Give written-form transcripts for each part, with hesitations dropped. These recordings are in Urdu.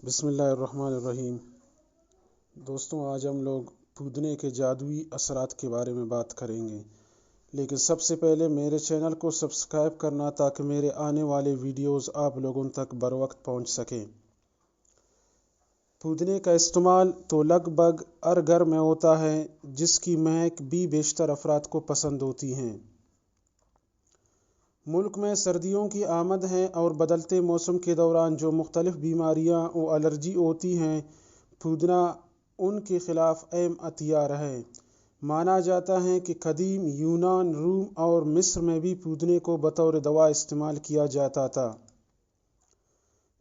بسم اللہ الرحمن الرحیم۔ دوستوں، آج ہم لوگ پودنے کے جادوئی اثرات کے بارے میں بات کریں گے، لیکن سب سے پہلے میرے چینل کو سبسکرائب کرنا تاکہ میرے آنے والے ویڈیوز آپ لوگوں تک بر وقت پہنچ سکیں۔ پودنے کا استعمال تو لگ بھگ ہر گھر میں ہوتا ہے، جس کی مہک بھی بیشتر افراد کو پسند ہوتی ہیں۔ ملک میں سردیوں کی آمد ہے اور بدلتے موسم کے دوران جو مختلف بیماریاں و الرجی ہوتی ہیں، پودنا ان کے خلاف اہم ہتھیار ہے۔ مانا جاتا ہے کہ قدیم یونان، روم اور مصر میں بھی پودنے کو بطور دوا استعمال کیا جاتا تھا۔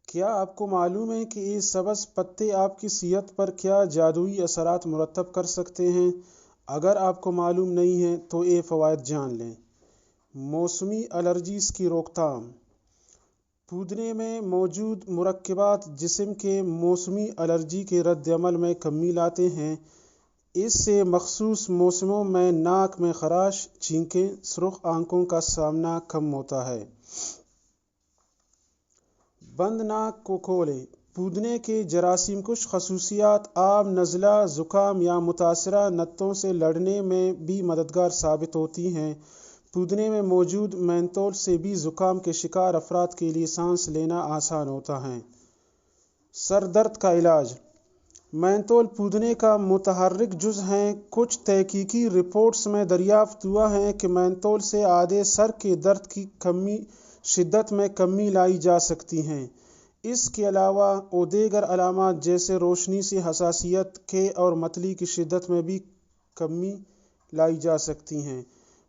کیا آپ کو معلوم ہے کہ یہ سبز پتے آپ کی صحت پر کیا جادوئی اثرات مرتب کر سکتے ہیں؟ اگر آپ کو معلوم نہیں ہے تو یہ فوائد جان لیں۔ موسمی الرجیز کی روک تھام۔ پودنے میں موجود مرکبات جسم کے موسمی الرجی کے رد عمل میں کمی لاتے ہیں۔ اس سے مخصوص موسموں میں ناک میں خراش، چھینکیں، سرخ آنکھوں کا سامنا کم ہوتا ہے۔ بند ناک کو کھولیں۔ پودنے کے جراثیم کش خصوصیات عام نزلہ، زکام یا متاثرہ نتوں سے لڑنے میں بھی مددگار ثابت ہوتی ہیں۔ پودنے میں موجود مینتھول سے بھی زکام کے شکار افراد کے لیے سانس لینا آسان ہوتا ہے۔ سر درد کا علاج۔ مینتھول پودنے کا متحرک جز ہے۔ کچھ تحقیقی رپورٹس میں دریافت ہوا ہے کہ مینتھول سے آدھے سر کے درد کی شدت میں کمی لائی جا سکتی ہے۔ اس کے علاوہ اور دیگر علامات جیسے روشنی سے حساسیت کے اور متلی کی شدت میں بھی کمی لائی جا سکتی ہے۔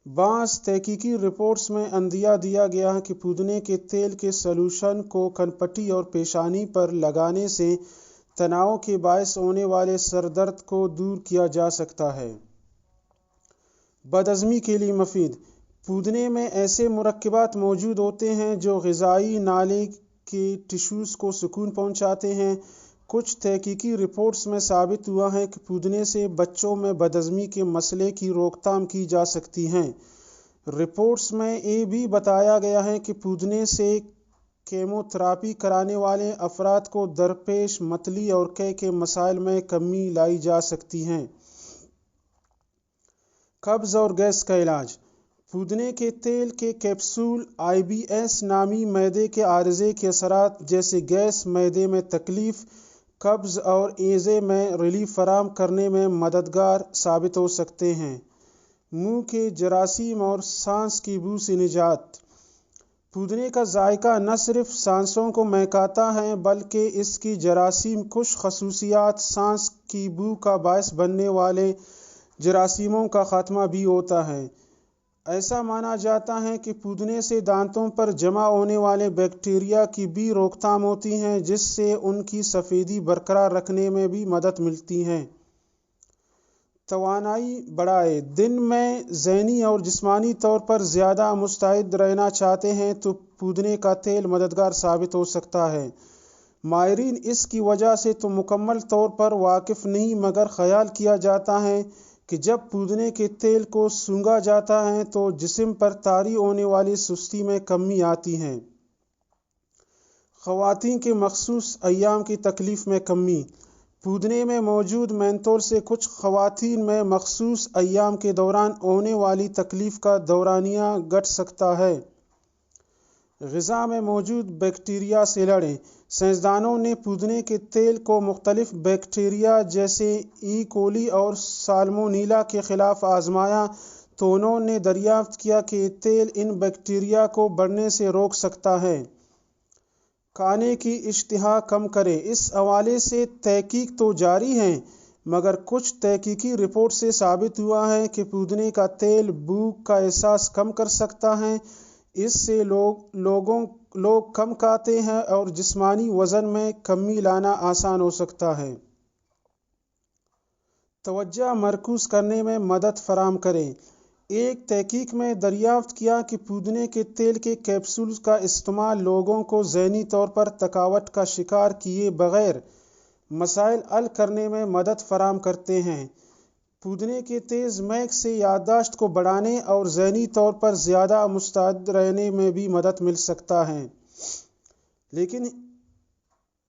بعض تحقیقی رپورٹس میں عندیہ دیا گیا ہے کہ پودنے کے تیل کے سلوشن کو کھنپٹی اور پیشانی پر لگانے سے تناؤ کے باعث ہونے والے سر درد کو دور کیا جا سکتا ہے۔ بدہضمی کے لیے مفید۔ پودنے میں ایسے مرکبات موجود ہوتے ہیں جو غذائی نالے کے ٹشوز کو سکون پہنچاتے ہیں۔ کچھ تحقیقی رپورٹس میں ثابت ہوا ہے کہ پودنے سے بچوں میں بدہضمی کے مسئلے کی روک تھام کی جا سکتی ہے۔ رپورٹس میں یہ بھی بتایا گیا ہے کہ پودنے سے کیموتھراپی کرانے والے افراد کو درپیش متلی اور قے کے مسائل میں کمی لائی جا سکتی ہے۔ قبض اور گیس کا علاج۔ پودنے کے تیل کے کیپسول IBS نامی معدے کے عارضے کے اثرات جیسے گیس، معدے میں تکلیف، قبض اور ہیضے میں ریلیف فراہم کرنے میں مددگار ثابت ہو سکتے ہیں۔ منہ کے جراثیم اور سانس کی بو سے نجات۔ پودنے کا ذائقہ نہ صرف سانسوں کو مہکاتا ہے بلکہ اس کی جراثیم کش خصوصیات سانس کی بو کا باعث بننے والے جراثیموں کا خاتمہ بھی ہوتا ہے۔ ایسا مانا جاتا ہے کہ پودنے سے دانتوں پر جمع ہونے والے بیکٹیریا کی بھی روک تھام ہوتی ہے، جس سے ان کی سفیدی برقرار رکھنے میں بھی مدد ملتی ہے۔ توانائی بڑھائے۔ دن میں ذہنی اور جسمانی طور پر زیادہ مستعد رہنا چاہتے ہیں تو پودنے کا تیل مددگار ثابت ہو سکتا ہے۔ ماہرین اس کی وجہ سے تو مکمل طور پر واقف نہیں، مگر خیال کیا جاتا ہے کہ جب پودنے کے تیل کو سونگھا جاتا ہے تو جسم پر طاری ہونے والی سستی میں کمی آتی ہے۔ خواتین کے مخصوص ایام کی تکلیف میں کمی۔ پودنے میں موجود مینتھول سے کچھ خواتین میں مخصوص ایام کے دوران ہونے والی تکلیف کا دورانیہ گھٹ سکتا ہے۔ غذا میں موجود بیکٹیریا سے لڑیں۔ سائنسدانوں نے پودنے کے تیل کو مختلف بیکٹیریا جیسے ای کولی اور سالمونیلا کے خلاف آزمایا تو انہوں نے دریافت کیا کہ یہ تیل ان بیکٹیریا کو بڑھنے سے روک سکتا ہے۔ کھانے کی اشتہا کم کرے۔ اس حوالے سے تحقیق تو جاری ہے، مگر کچھ تحقیقی رپورٹ سے ثابت ہوا ہے کہ پودنے کا تیل بھوک کا احساس کم کر سکتا ہے۔ اس سے لوگ کم کھاتے ہیں اور جسمانی وزن میں کمی لانا آسان ہو سکتا ہے۔ توجہ مرکوز کرنے میں مدد فراہم کرے۔ ایک تحقیق میں دریافت کیا کہ پودنے کے تیل کے کیپسولز کا استعمال لوگوں کو ذہنی طور پر تھکاوٹ کا شکار کیے بغیر مسائل حل کرنے میں مدد فراہم کرتے ہیں۔ پودنے کے تیز مہک سے یادداشت کو بڑھانے اور ذہنی طور پر زیادہ مستعد رہنے میں بھی مدد مل سکتا ہے۔ لیکن